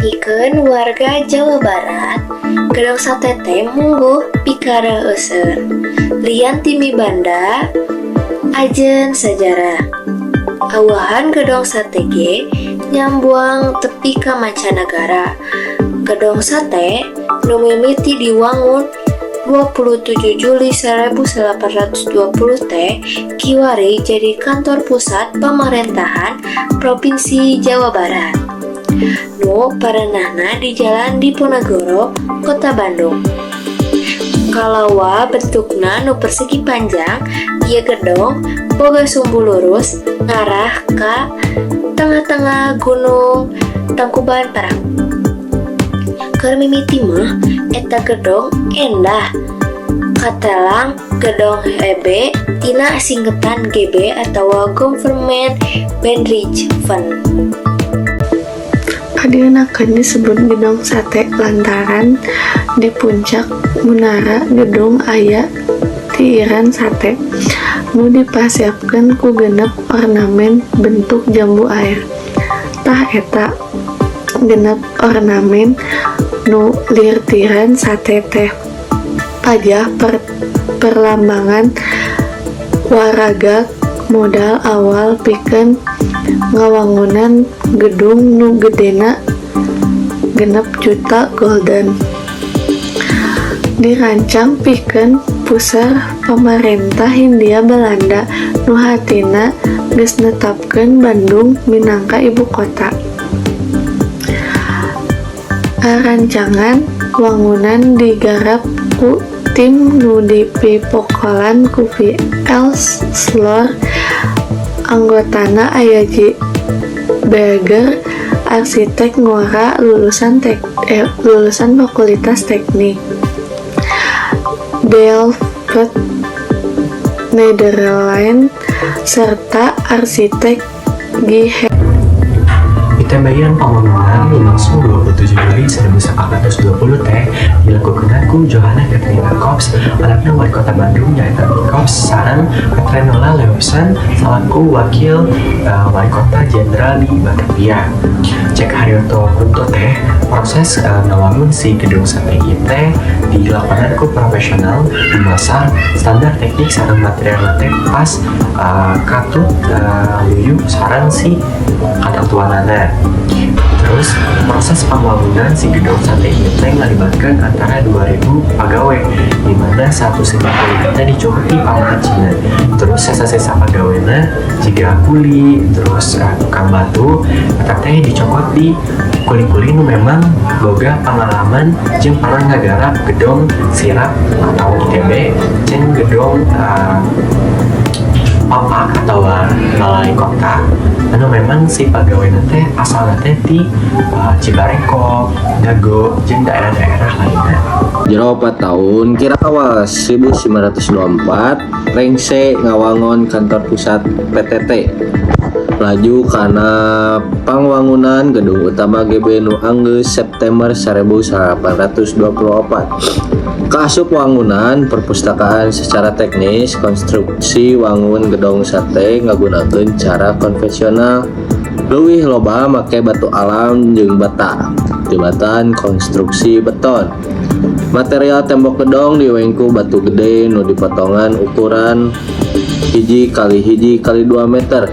Pikeun warga Jawa Barat, gedong sate teh mungguh pikareueuseuan. Lian timi Banda, ajen sejarah. Awahan gedong sate ge nyambuang tepi ka mancanagara. Gedong sate nu mimiti diwangun 27 Juli 1820 teh kiwari jadi kantor pusat pemerintahan Provinsi Jawa Barat. Nu parenahna di Jalan Diponegoro, Kota Bandung. Kalawa bentukna nu persegi panjang, ieu gedong boga sumbu lurus ngarah ka tengah-tengah Gunung Tangkuban Parahu. Keur mimiti mah eta gedong endah katelang gedong EB tina singketan GB atawa Government Benridge Fund. Adienakeun disebut gedong sate lantaran di puncak munara gedong aya tiiran sate nu dipasiapkeun ku genep ornamen bentuk jambu air. Tah eta genep ornamen nu lir tiiran sate teh pajah perlambangan waraga modal awal pikeun ngawangunan gedung nu gedena 6 juta golden. Dirancang pikeun pusar pemerintah Hindia Belanda nu hatina geus netapkeun Bandung minangka ibu kota. Rancangan wangunan digarap ku tim nu dipipokolan ku V.L. Slor, anggotana aya J. Berger, arsitek ngora lulusan Fakultas Teknik, Delft, Nederland, serta arsitek G. Tembayan pembangunan langsung 27 Juli 1920 teh dilakukan ku Johanna Katrina Kops anakna wali kota Bandung nyaeta Kops sareng Katrinola Leusan salaku wakil wali kota jenderal di Batavia. Cek Haryoto Kunto teh proses nawangun si gedung sate teh dilakukan ku profesional di masa standar teknik sareng material teh pas katut yuyu sareng si katatuanana. Terus proses pembangunan si gedung sate itu melibatkan antara 2000 pegawai, di mana satu setengah kita dicoba pamacina. Terus sisa-sisa pegawainya jika kuli, terus tukang batu, katanya dicokot di kuli-kuli nu memang boga pengalaman jeung pernah ngagarap gedung sirap atau ITB jeung gedung papa atau balai kota. Anu memang si pegawai nanti asal nanti di Cibarengkok, Dago, jeung daerah-daerah lainnya. Jero 4 tahun kira awal 1924 Rengse ngawangun kantor pusat PTT. Laju karena pangwangunan gedung utama GB nu anggeus September 1824. Kaasup wangunan perpustakaan secara teknis konstruksi wangun gedong sate ngagunakeun cara konvensional leuwih loba make batu alam jeung bata tibatan konstruksi beton. Material tembok gedong diwengku batu gede nu dipotongan ukuran 1 kali 1 kali 2 meter.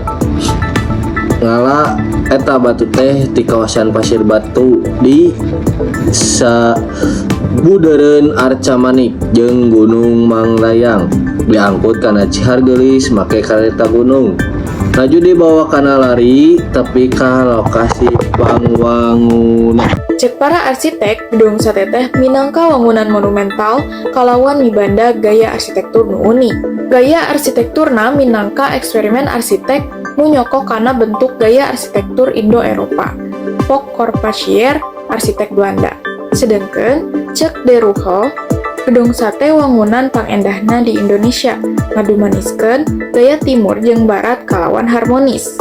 Ngala eta batu teh di kawasan pasir batu di Budeureun Arca Manik jeung Gunung Manglayang diangkut kana Cihargelis make kareta gunung. Laju dibawa kana lari tepi ka lokasi pangwangunan. Cek para arsitek, gedung sate teh minangka wangunan monumental kalawan mibanda gaya arsitektur nu unik. Gaya arsitekturna minangka eksperimen arsitek nu nyokok kana bentuk gaya arsitektur Indo-Eropa. Pok Corbusier, arsitek Belanda. Sedangkan cek De Ruhel, gedung sate wangunan pangendahna di Indonesia ngadumaniskeun gaya timur jeung barat kalawan harmonis.